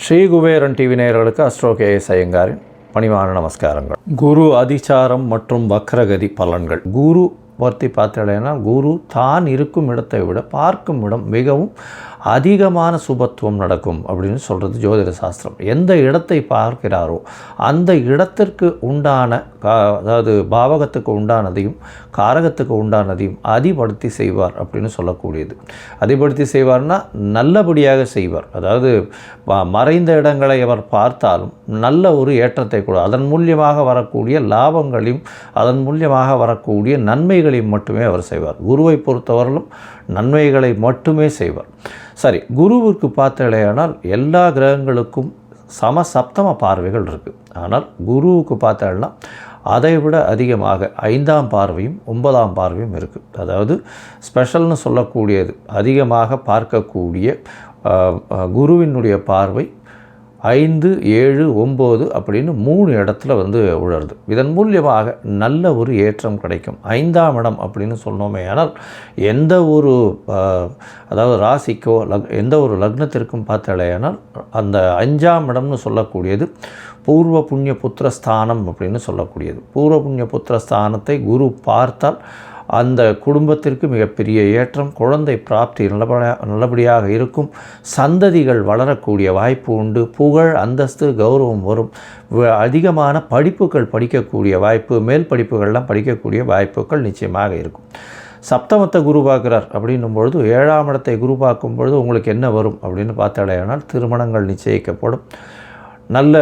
Sri Kuberan TV நேயர்களுக்கு astro KS ஐயங்காரின் பணிவான நமஸ்காரங்கள். குரு அதிசாரம் மற்றும் வக்ரகதி பலன்கள். குரு பற்றி பார்த்தீங்கன்னா, குரு தான் இருக்கும் இடத்தை விட பார்க்கும் இடம் மிகவும் அதிகமான சுபத்துவம் நடக்கும் அப்படின்னு சொல்கிறது ஜோதிட சாஸ்திரம். எந்த இடத்தை பார்க்கிறாரோ அந்த இடத்திற்கு உண்டான அதாவது பாவகத்துக்கு உண்டானதையும் காரகத்துக்கு உண்டானதையும் அதிபடுத்தி செய்வார் அப்படின்னு சொல்லக்கூடியது. அதிபடுத்தி செய்வார்னா நல்லபடியாக செய்வார். அதாவது மறைந்த இடங்களை அவர் பார்த்தாலும் நல்ல ஒரு ஏற்றத்தை கூட அதன் மூலியமாக வரக்கூடிய லாபங்களையும் அதன் மூலியமாக வரக்கூடிய நன்மைகளையும் மட்டுமே அவர் செய்வார். குருவை பொறுத்தவரையிலும் நன்மைகளை மட்டுமே செய்வார். சரி, குருவிற்கு பார்த்தேனால் எல்லா கிரகங்களுக்கும் சமசப்தம பார்வைகள் இருக்குது. ஆனால் குருவுக்கு பார்த்தேன்னா அதை விட அதிகமாக 5ஆம் பார்வையும் 9ஆம் பார்வையும் இருக்குது. அதாவது ஸ்பெஷல்னு சொல்லக்கூடியது அதிகமாக பார்க்கக்கூடிய குருவினுடைய பார்வை 5, 7, 9 அப்படின்னு 3 இடத்துல உழருது. இதன் மூலியமாக நல்ல ஒரு ஏற்றம் கிடைக்கும். 5ஆம் இடம் அப்படின்னு சொன்னோமே, ஆனால் எந்த ஒரு அதாவது ராசிக்கோ எந்த ஒரு லக்னத்திற்கும் பார்த்தாலேயானால் அந்த 5ஆம் இடம்னு சொல்லக்கூடியது பூர்வ புண்ணிய புத்திரஸ்தானம் அப்படின்னு சொல்லக்கூடியது. பூர்வ புண்ணிய புத்திரஸ்தானத்தை குரு பார்த்தால் அந்த குடும்பத்திற்கு மிகப்பெரிய ஏற்றம், குழந்தை பிராப்தி நல்லபடியாக இருக்கும், சந்ததிகள் வளரக்கூடிய வாய்ப்பு உண்டு, புகழ் அந்தஸ்து கௌரவம் வரும், அதிகமான படிப்புகள் படிக்கக்கூடிய வாய்ப்பு, மேல் படிப்புகள்லாம் படிக்கக்கூடிய வாய்ப்புகள் நிச்சயமாக இருக்கும். சப்தமத்தை குரு பார்க்குறார் அப்படின்னும் பொழுது 7ஆம் இடத்தை குரு பார்க்கும் பொழுது உங்களுக்கு என்ன வரும் அப்படின்னு பார்த்தாலேயானால் திருமணங்கள் நிச்சயிக்கப்படும். நல்ல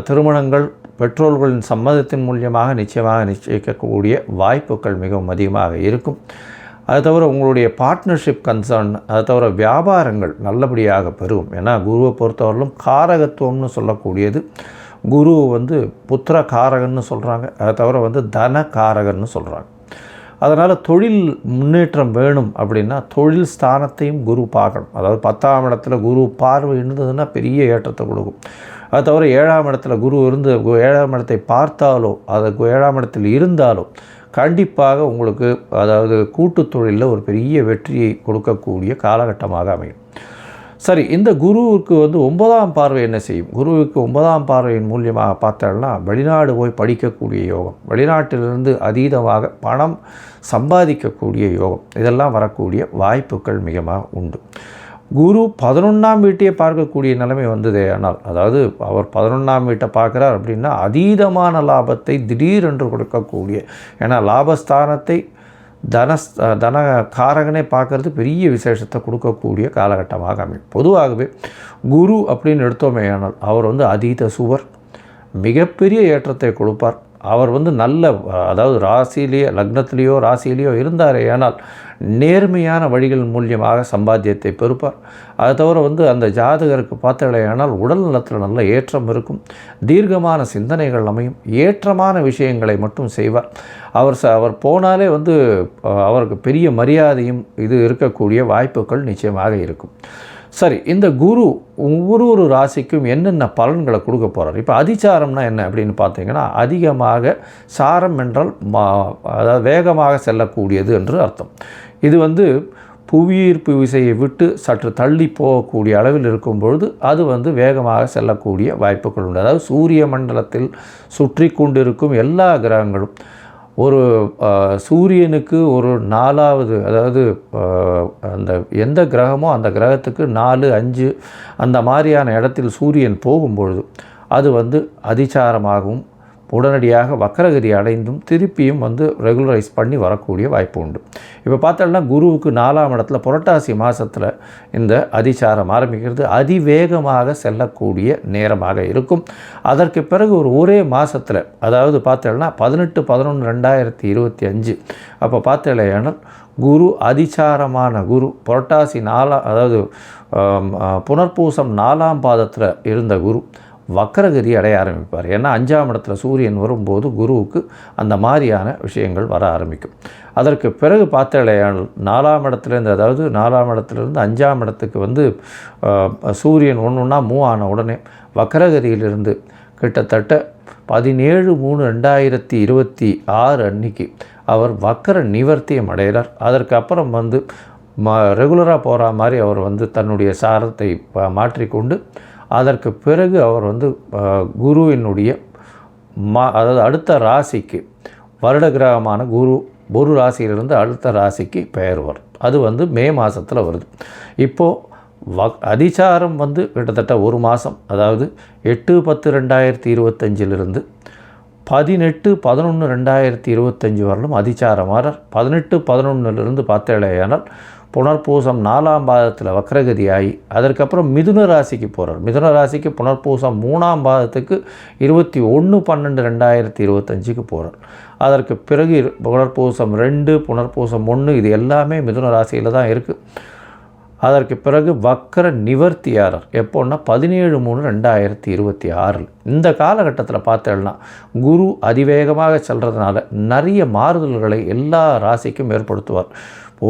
திருமணங்கள் பெற்றோர்களின் சம்மதத்தின் மூலியமாக நிச்சயிக்கக்கூடிய வாய்ப்புகள் மிகவும் அதிகமாக இருக்கும். அது தவிர உங்களுடைய பார்ட்னர்ஷிப் கன்சர்ன், அது தவிர வியாபாரங்கள் நல்லபடியாக பெருகும். ஏன்னா குருவை பொறுத்தவரையிலும் காரகத்துவம்னு சொல்லக்கூடியது குரு புத்திர காரகன்னு சொல்கிறாங்க. அதை தவிர தன காரகன்னு சொல்கிறாங்க. அதனால் தொழில் முன்னேற்றம் வேணும் அப்படின்னா தொழில் ஸ்தானத்தையும் குரு பார்க்கணும். அதாவது 10ஆம் இடத்துல குரு பார்வை இருந்ததுன்னா பெரிய ஏற்றத்தை கொடுக்கும். அது தவிர 7ஆம் இடத்துல குரு 7ஆம் இடத்தை பார்த்தாலோ அது 7ஆம் இடத்தில் இருந்தாலோ கண்டிப்பாக உங்களுக்கு அதாவது கூட்டு தொழிலில் ஒரு பெரிய வெற்றியை கொடுக்கக்கூடிய காலகட்டமாக அமையும். சரி, இந்த குருவுக்கு 9ஆம் பார்வை என்ன செய்யும்? குருவுக்கு 9ஆம் பார்வையின் மூலியமாக பார்த்தோம்னா வெளிநாடு போய் படிக்கக்கூடிய யோகம், வெளிநாட்டிலிருந்து அதீதமாக பணம் சம்பாதிக்கக்கூடிய யோகம், இதெல்லாம் வரக்கூடிய வாய்ப்புகள் மிகமாக உண்டு. குரு 11ஆம் வீட்டையே பார்க்கக்கூடிய நிலைமை வந்ததே. ஆனால் அதாவது அவர் 11ஆம் வீட்டை பார்க்குறார் அப்படின்னா அதீதமான லாபத்தை திடீரென்று கொடுக்கக்கூடிய, ஏன்னா லாபஸ்தானத்தை தன காரகனே பார்க்கறது பெரிய விசேஷத்தை கொடுக்கக்கூடிய காலகட்டமாக அமையும். பொதுவாகவே குரு அப்படின்னு எடுத்தோமே ஆனால் அவர் அதீத சுவர், மிகப்பெரிய ஏற்றத்தை கொடுப்பார். அவர் நல்ல அதாவது ராசியிலேயோ லக்னத்திலேயோ ராசியிலேயோ இருந்தாரே ஆனால் நேர்மையான வழிகள் மூலியமாக சம்பாத்தியத்தை பெறுப்பார். அதை தவிர அந்த ஜாதகருக்கு பார்த்தலையானால் உடல் நலத்தில் நல்ல ஏற்றம் இருக்கும், தீர்க்கமான சிந்தனைகள் அமையும், ஏற்றமான விஷயங்களை மட்டும் செய்வார். அவர் போனாலே அவருக்கு பெரிய மரியாதையும் இது இருக்கக்கூடிய வாய்ப்புகள் நிச்சயமாக இருக்கும். சரி, இந்த குரு ஒவ்வொரு ராசிக்கும் என்னென்ன பலன்களை கொடுக்க போகிறார்? இப்போ அதிசாரம்னா என்ன அப்படின்னு பார்த்தீங்கன்னா, அதிகமாக சாரம் என்றால் அதாவது வேகமாக செல்லக்கூடியது என்று அர்த்தம். இது புவியீர்ப்பு விசையை விட்டு சற்று தள்ளி போகக்கூடிய அளவில் இருக்கும் பொழுது அது வேகமாக செல்லக்கூடிய வாய்ப்புகள் உண்டு. அதாவது சூரிய மண்டலத்தில் சுற்றி கொண்டிருக்கும் எல்லா கிரகங்களும் ஒரு சூரியனுக்கு ஒரு 4வது அதாவது அந்த எந்த கிரகமோ அந்த கிரகத்துக்கு 4, 5 அந்த மாதிரியான இடத்தில் சூரியன் போகும்பொழுது அது அதிசாரமாகவும் உடனடியாக வக்ரகதி அடைந்தும் திருப்பியும் ரெகுலரைஸ் பண்ணி வரக்கூடிய வாய்ப்பு உண்டு. இப்போ பார்த்தோம்னா குருவுக்கு 4ஆம் இடத்துல புரட்டாசி மாதத்தில் இந்த அதிசாரம் ஆரம்பிக்கிறது அதிவேகமாக செல்லக்கூடிய நேரமாக இருக்கும். அதற்கு பிறகு ஒரே மாதத்தில் அதாவது பார்த்தோம்னா 18/11/2025 அப்போ பார்த்தேனால் குரு அதிசாரமான குரு புரட்டாசி 4 அதாவது புனர்பூசம் 4ஆம் பாதத்தில் இருந்த குரு வக்ரகதி அடைய ஆரம்பிப்பார். ஏன்னா 5ஆம் இடத்துல சூரியன் வரும்போது குருவுக்கு அந்த மாதிரியான விஷயங்கள் வர ஆரம்பிக்கும். அதற்கு பிறகு பார்த்தேன் 4ஆம் இடத்துலேருந்து அதாவது 4ஆம் இடத்துலேருந்து 5ஆம் இடத்துக்கு சூரியன் ஒன்றுன்னா மூவ் ஆன உடனே வக்ரகதியிலிருந்து கிட்டத்தட்ட 17/3/2026 அன்னைக்கு அவர் வக்கர நிவர்த்தியம் அடைகிறார். அதற்கு அப்புறம் வந்து ரெகுலராக போகிற மாதிரி அவர் வந்து தன்னுடைய சாரத்தை மாற்றிக்கொண்டு அதற்கு பிறகு அவர் வந்து குருவினுடைய அதாவது அடுத்த ராசிக்கு வருட கிரகமான குரு ராசியிலிருந்து அடுத்த ராசிக்கு பெயர்வார். அது வந்து மே மாதத்தில் வருது. இப்போது அதிசாரம் வந்து கிட்டத்தட்ட ஒரு மாதம், அதாவது 8/10/2025 18/11/2025 வரலும் அதிசாரமானார். 18/11 பார்த்தேலையானால் புனர்பூசம் 4ஆம் பாதத்தில் வக்ரகதியாகி அதற்கப்புறம் மிதுன ராசிக்கு போகிறார். மிதுன ராசிக்கு புனர்பூசம் 3ஆம் பாதத்துக்கு 21/12/2025 போகிறார். அதற்கு பிறகு புனர்பூசம் 2, புனர்பூசம் 1 இது எல்லாமே மிதுன ராசியில் தான் இருக்குது. அதற்கு பிறகு வக்கர நிவர்த்தியாரர் எப்போன்னா 17/3/2026. இந்த காலகட்டத்தில் பார்த்தேன்னா குரு அதிவேகமாக செல்றதுனால நிறைய மாறுதல்களை எல்லா ராசிக்கும் ஏற்படுத்துவார்.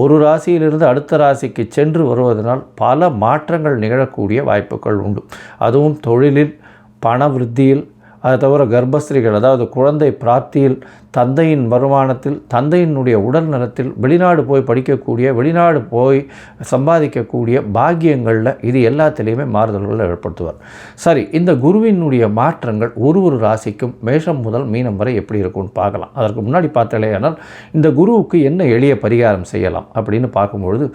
ஒரு ராசியிலிருந்து அடுத்த ராசிக்கு சென்று வருவதனால் பல மாற்றங்கள் நிகழக்கூடிய வாய்ப்புகள் உண்டு. அதுவும் தொழிலில், பண விருத்தியில், அதை தவிர கர்ப்பஸ்திரீகள் அதாவது குழந்தை பிராப்தியில், தந்தையின் வருமானத்தில், தந்தையினுடைய உடல் நலத்தில், வெளிநாடு போய் படிக்கக்கூடிய, வெளிநாடு போய் சம்பாதிக்கக்கூடிய பாக்கியங்களில் இது எல்லாத்திலையுமே மாறுதல்களை ஏற்படுத்துவார். சரி, இந்த குருவினுடைய மாற்றங்கள் ஒரு ராசிக்கும் மேஷம் முதல் மீனம் வரை எப்படி இருக்கும்னு பார்க்கலாம். அதற்கு முன்னாடி பார்த்தாலேயானால் இந்த குருவுக்கு என்ன எளிய பரிகாரம் செய்யலாம் அப்படின்னு பார்க்கும்பொழுது,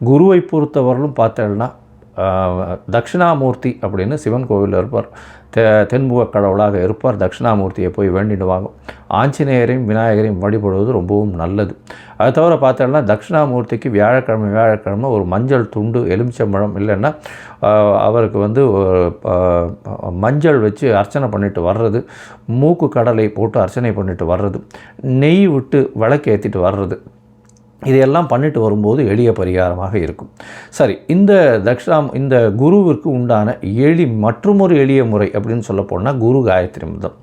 குருவை பொறுத்தவரையிலும் பார்த்தேன்னா தட்சிணாமூர்த்தி அப்படின்னு சிவன் கோவிலில் இருப்பார். தென்முக கடவுளாக இருப்பார். தட்சிணாமூர்த்தியை போய் வேண்டிடுவாங்க. ஆஞ்சநேயரையும் விநாயகரையும் வழிபடுவது ரொம்பவும் நல்லது. அது தவிர பார்த்தோம்னா தட்சிணாமூர்த்திக்கு வியாழக்கிழமை ஒரு மஞ்சள் துண்டு, எலுமிச்சம்பழம் இல்லைன்னா அவருக்கு வந்து மஞ்சள் வச்சு அர்ச்சனை பண்ணிட்டு வர்றது, மூக்கு கடலை போட்டு அர்ச்சனை பண்ணிட்டு வர்றது, நெய் விட்டு விளக்கு ஏற்றிட்டு வர்றது, இதையெல்லாம் பண்ணிட்டு வரும்போது எளிய பரிகாரமாக இருக்கும். சரி, இந்த குருவிற்கு உண்டான மற்றொரு எளிய முறை அப்படின்னு சொல்ல போனால் குரு காயத்ரி மந்திரம்.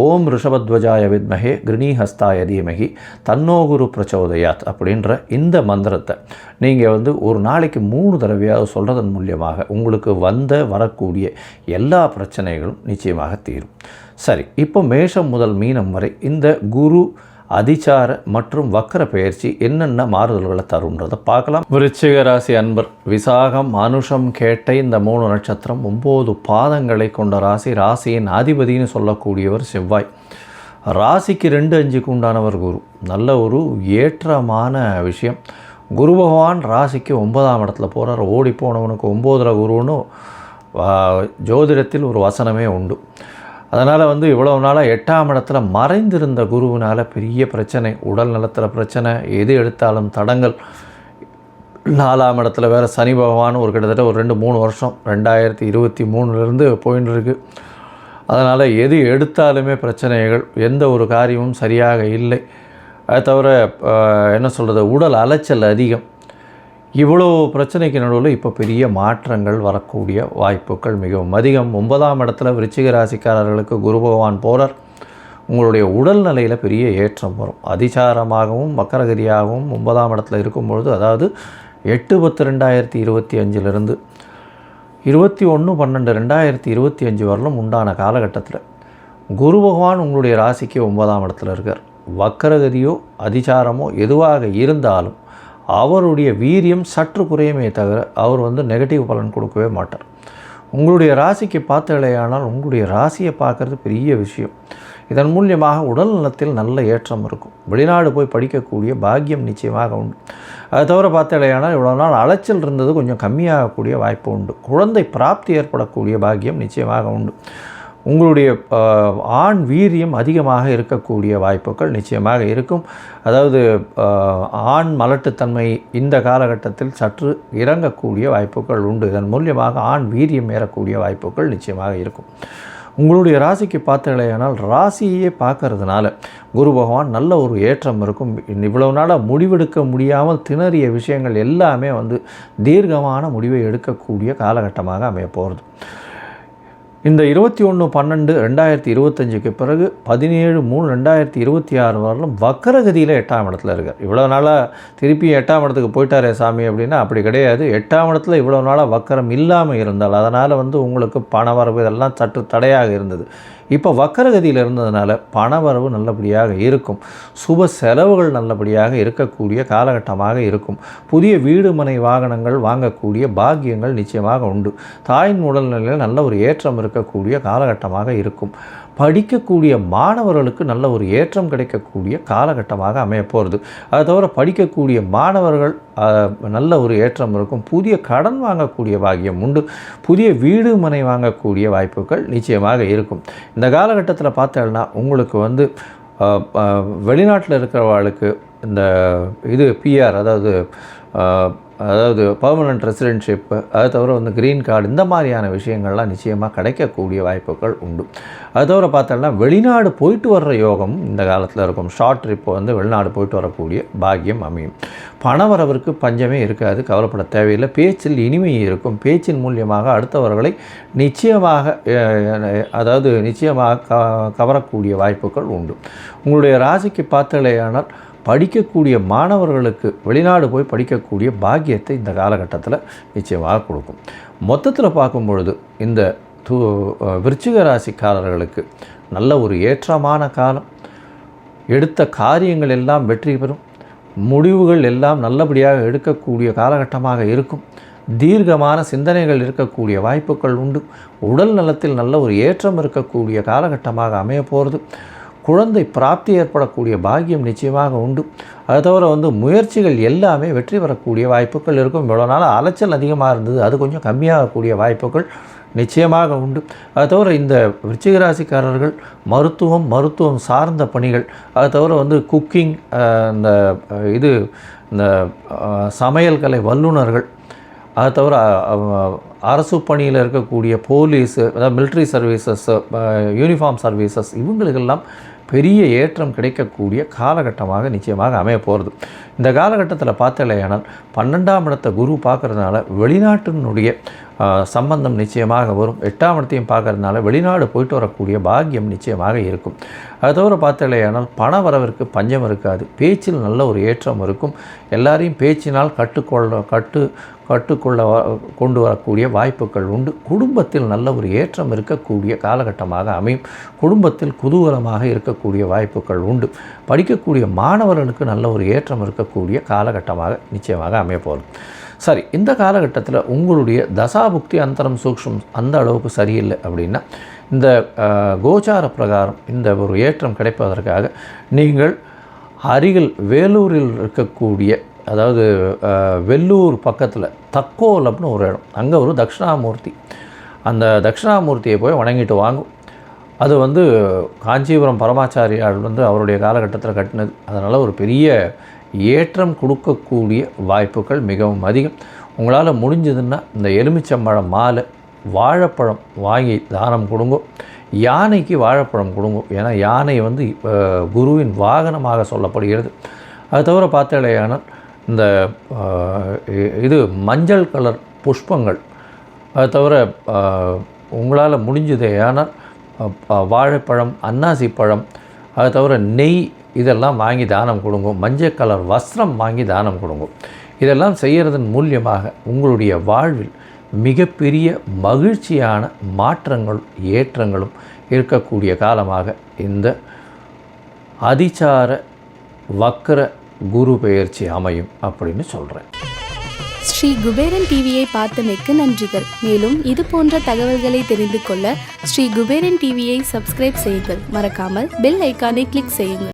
ஓம் ரிஷபத்வஜாய வித்மஹே கிருணிஹஸ்தாய தீமஹி தன்னோ குரு பிரச்சோதயாத் அப்படின்ற இந்த மந்திரத்தை நீங்கள் வந்து ஒரு நாளைக்கு 3 தடவையாவது சொல்கிறதன் மூலியமாக உங்களுக்கு வரக்கூடிய எல்லா பிரச்சனைகளும் நிச்சயமாக தீரும். சரி, இப்போ மேஷம் முதல் மீனம் வரை இந்த குரு அதிசார மற்றும் வக்கர பெயர்ச்சி என்னென்ன மாறுதல்களை தரும்ன்றதை பார்க்கலாம். விருச்சிக ராசி அன்பர், விசாகம், அனுஷம், கேட்டை இந்த 3 நட்சத்திரம் 9 பாதங்களை கொண்ட ராசி. ராசியின் அதிபதினு சொல்லக்கூடியவர் செவ்வாய். ராசிக்கு 2-5க்கு உண்டானவர் குரு. நல்ல ஒரு ஏற்றமான விஷயம். குரு பகவான் ராசிக்கு 9ஆம் இடத்துல போகிறார். ஓடி போனவனுக்கு 9ல் குருன்னு ஜோதிடத்தில் ஒரு வசனமே உண்டு. அதனால் வந்து இவ்வளவு நாளாக 8ஆம் இடத்துல மறைந்திருந்த குருவினால் பெரிய பிரச்சனை, உடல் நலத்தில் பிரச்சனை, எது எடுத்தாலும் தடங்கள். 4ஆம் இடத்துல வேறு சனி பகவான் கிட்டத்தட்ட ஒரு 2-3 வருஷம் 2023 போயின்னு இருக்குது. அதனால் எது எடுத்தாலுமே பிரச்சனைகள், எந்த ஒரு காரியமும் சரியாக இல்லை. அது தவிர உடல் அலைச்சல் அதிகம். இவ்வளோ பிரச்சனைக்கு நடுவில் இப்போ பெரிய மாற்றங்கள் வரக்கூடிய வாய்ப்புகள் மிகவும் அதிகம். 9ஆம் இடத்துல விருச்சிக ராசிக்காரர்களுக்கு குரு பகவான் போகிறார். உங்களுடைய உடல் நிலையில் பெரிய ஏற்றம் வரும். அதிசாரமாகவும் வக்கரகதியாகவும் 9ஆம் இடத்துல இருக்கும்பொழுது, அதாவது 8/10/2025 21/12/2025 வரலும் உண்டான காலகட்டத்தில் குரு பகவான் உங்களுடைய ராசிக்கு 9ஆம் இடத்துல இருக்கார். வக்கரகதியோ அதிசாரமோ எதுவாக இருந்தாலும் அவருடைய வீரியம் சற்று குறையுமே தவிர அவர் வந்து நெகட்டிவ் பலன் கொடுக்கவே மாட்டார். உங்களுடைய ராசிக்கு பார்த்தலையானால் உங்களுடைய ராசியை பார்க்குறது பெரிய விஷயம். இதன் மூலியமாக உடல் நலத்தில் நல்ல ஏற்றம் இருக்கும். வெளிநாடு போய் படிக்கக்கூடிய பாக்கியம் நிச்சயமாக உண்டு. அது தவிர பார்த்தலையானால் இவ்வளோ நாள் அலைச்சல் இருந்தது கொஞ்சம் கம்மியாகக்கூடிய வாய்ப்பு உண்டு. குழந்தை பிராப்தி ஏற்படக்கூடிய பாக்கியம் நிச்சயமாக உண்டு. உங்களுடைய ஆண் வீரியம் அதிகமாக இருக்கக்கூடிய வாய்ப்புகள் நிச்சயமாக இருக்கும். அதாவது ஆண் மலட்டுத்தன்மை இந்த காலகட்டத்தில் சற்று இறங்கக்கூடிய வாய்ப்புகள் உண்டு. இதன் மூலியமாக ஆண் வீரியம் ஏறக்கூடிய வாய்ப்புகள் நிச்சயமாக இருக்கும். உங்களுடைய ராசிக்கு பார்த்தீங்களேனால் ராசியே பார்க்கறதுனால குரு பகவான் நல்ல ஒரு ஏற்றம் இருக்கும். இவ்வளவு நாளாக முடிவெடுக்க முடியாமல் திணறிய விஷயங்கள் எல்லாமே வந்து தீர்க்கமான முடிவை எடுக்கக்கூடிய காலகட்டமாக அமைய போகிறது. இந்த 21/12/2025 பிறகு 17/3/2026 வரலும் வக்கரகதியில் 8ஆம் இடத்துல இருக்கார். இவ்வளோ நாளாக திருப்பி 8ஆம் இடத்துக்கு போயிட்டாரே சாமி அப்படின்னா அப்படி கிடையாது. 8ஆம் இடத்துல இவ்வளோ நாளாக வக்கரம் இல்லாமல் இருந்தால் அதனால் வந்து உங்களுக்கு பண வரவு இதெல்லாம் சற்று தடையாக இருந்தது. இப்போ வக்கரகதியில் இருந்ததுனால பணவரவு நல்லபடியாக இருக்கும். சுப செலவுகள் நல்லபடியாக இருக்கக்கூடிய காலகட்டமாக இருக்கும். புதிய வீடு மனை வாகனங்கள் வாங்கக்கூடிய பாக்கியங்கள் நிச்சயமாக உண்டு. தாயின் உடல்நிலையில் நல்ல ஒரு ஏற்றம் இருக்கக்கூடிய காலகட்டமாக இருக்கும். படிக்கக்கூடிய மாணவர்களுக்கு நல்ல ஒரு ஏற்றம் கிடைக்கக்கூடிய காலகட்டமாக அமையப்போகிறது. அதை தவிர படிக்கக்கூடிய மாணவர்கள் நல்ல ஒரு ஏற்றம் இருக்கும். புதிய கடன் வாங்கக்கூடிய பாக்கியம் உண்டு. புதிய வீடு மனை வாங்கக்கூடிய வாய்ப்புகள் நிச்சயமாக இருக்கும். இந்த காலகட்டத்தில் பார்த்தோம்னா உங்களுக்கு வந்து வெளிநாட்டில் இருக்கிறவர்களுக்கு இந்த இது பிஆர் அதாவது பர்மனெண்ட் ரெசிடென்ஷிப்பு, அதை தவிர வந்து க்ரீன் கார்டு, இந்த மாதிரியான விஷயங்கள்லாம் நிச்சயமாக கிடைக்கக்கூடிய வாய்ப்புகள் உண்டு. அது தவிர பார்த்தோம்னா வெளிநாடு போயிட்டு வர்ற யோகம் இந்த காலத்தில் இருக்கும். ஷார்ட் ட்ரிப் வந்து வெளிநாடு போயிட்டு வரக்கூடிய பாக்கியம் அமையும். பணவரவிற்கு பஞ்சமே இருக்காது, கவலைப்பட தேவையில்லை. பேச்சில் இனிமை இருக்கும். பேச்சின் மூலியமாக அடுத்தவர்களை நிச்சயமாக கவரக்கூடிய வாய்ப்புகள் உண்டு. உங்களுடைய ராசிக்கு பார்த்தலையானால் படிக்கக்கூடிய மாணவர்களுக்கு வெளிநாடு போய் படிக்கக்கூடிய பாக்கியத்தை இந்த காலகட்டத்தில் நிச்சயமாக கொடுக்கும். மொத்தத்தில் பார்க்கும் பொழுது இந்த விருச்சிக ராசிக்காரர்களுக்கு நல்ல ஒரு ஏற்றமான காலம். எடுத்த காரியங்கள் எல்லாம் வெற்றி பெறும். முடிவுகள் எல்லாம் நல்லபடியாக எடுக்கக்கூடிய காலகட்டமாக இருக்கும். தீர்க்கமான சிந்தனைகள் இருக்கக்கூடிய வாய்ப்புகள் உண்டு. உடல் நலத்தில் நல்ல ஒரு ஏற்றம் இருக்கக்கூடிய காலகட்டமாக அமைய போகிறது. குழந்தை பிராப்தி ஏற்படக்கூடிய பாக்கியம் நிச்சயமாக உண்டு. அதை தவிர வந்து முயற்சிகள் எல்லாமே வெற்றி பெறக்கூடிய வாய்ப்புகள் இருக்கும். இவ்வளோ நாள் அலைச்சல் அதிகமாக இருந்தது, அது கொஞ்சம் கம்மியாகக்கூடிய வாய்ப்புகள் நிச்சயமாக உண்டு. அதை தவிர இந்த விருச்சிக ராசிக்காரர்கள் மருத்துவம் சார்ந்த பணிகள், அதை தவிர வந்து குக்கிங், இந்த சமையல் கலை வல்லுநர்கள், அதை தவிர அரசு பணியில் இருக்கக்கூடிய போலீஸு, அதாவது மிலிட்ரி சர்வீசஸ், யூனிஃபார்ம் சர்வீசஸ், இவங்களுக்கெல்லாம் பெரிய ஏற்றம் கிடைக்கக்கூடிய காலகட்டமாக நிச்சயமாக அமைய போகிறது. இந்த காலகட்டத்தில் பார்த்தலையானால் 12ஆம் இடத்தை குரு பார்க்குறதுனால வெளிநாட்டினுடைய சம்பந்தம் நிச்சயமாக வரும். 8ஆம் இடத்தையும் பார்க்கறதுனால வெளிநாடு போயிட்டு வரக்கூடிய பாக்கியம் நிச்சயமாக இருக்கும். அது தவிர பார்த்தலையானால் பண வரவிற்கு பஞ்சம் இருக்காது. பேச்சில் நல்ல ஒரு ஏற்றம் இருக்கும். எல்லாரையும் பேச்சினால் கொண்டு வரக்கூடிய வாய்ப்புகள் உண்டு. குடும்பத்தில் நல்ல ஒரு ஏற்றம் இருக்கக்கூடிய காலகட்டமாக அமையும். குடும்பத்தில் குதூகலமாக இருக்கக்கூடிய வாய்ப்புகள் உண்டு. படிக்கக்கூடிய மாணவர்களுக்கு நல்ல ஒரு ஏற்றம் இருக்கக்கூடிய காலகட்டமாக நிச்சயமாக அமைய போகிறது. சரி, இந்த காலகட்டத்தில் உங்களுடைய தசாபுக்தி அந்தரம் சூக்ஷ்மம் அந்த அளவுக்கு சரியில்லை அப்படின்னா இந்த கோச்சார பிரகாரம் இந்த ஒரு ஏற்றம் கிடைப்பதற்காக நீங்கள் அருகில் வேலூரில் இருக்கக்கூடிய, அதாவது வெள்ளூர் பக்கத்தில் தக்கோல் அப்படின்னு ஒரு இடம், அங்கே ஒரு தட்சிணாமூர்த்தி, அந்த தட்சிணாமூர்த்தியை போய் வணங்கிட்டு வாங்கும். அது வந்து காஞ்சிபுரம் பரமாச்சாரியார் வந்து அவருடைய காலகட்டத்தில் கட்டினது. அதனால் ஒரு பெரிய ஏற்றம் கொடுக்கக்கூடிய வாய்ப்புகள் மிகவும் அதிகம். உங்களால் முடிஞ்சதுன்னா இந்த எலுமிச்சம்பழம் மாலை, வாழைப்பழம் வாங்கி தானம் கொடுங்க. யானைக்கு வாழைப்பழம் கொடுங்க. ஏன்னா யானை வந்து குருவின் வாகனமாக சொல்லப்படுகிறது. அது தவிர பார்த்தலையானால் இந்த மஞ்சள் கலர் புஷ்பங்கள், அது தவிர உங்களால் முடிஞ்சதே ஆனால் வாழைப்பழம், அன்னாசி பழம், அது தவிர நெய், இதெல்லாம் வாங்கி தானம் கொடுங்க. மஞ்சள் கலர் வஸ்திரம் வாங்கி தானம் கொடுங்க. இதெல்லாம் செய்கிறதன் மூலியமாக உங்களுடைய வாழ்வில் மிகப்பெரிய மகிழ்ச்சியான மாற்றங்களும் ஏற்றங்களும் இருக்கக்கூடிய காலமாக இந்த அதிசார வக்ர குரு பெயர்ச்சி அமையும் அப்படின்னு சொல்கிறேன். ஸ்ரீ குபேரன் டிவியை பார்த்தமைக்கு நன்றிகள். மேலும் இது போன்ற தகவல்களை தெரிந்து கொள்ள ஸ்ரீ குபேரன் டிவியை சப்ஸ்கிரைப் செய்யுங்கள். மறக்காமல் பெல் ஐக்கானை கிளிக் செய்யுங்கள்.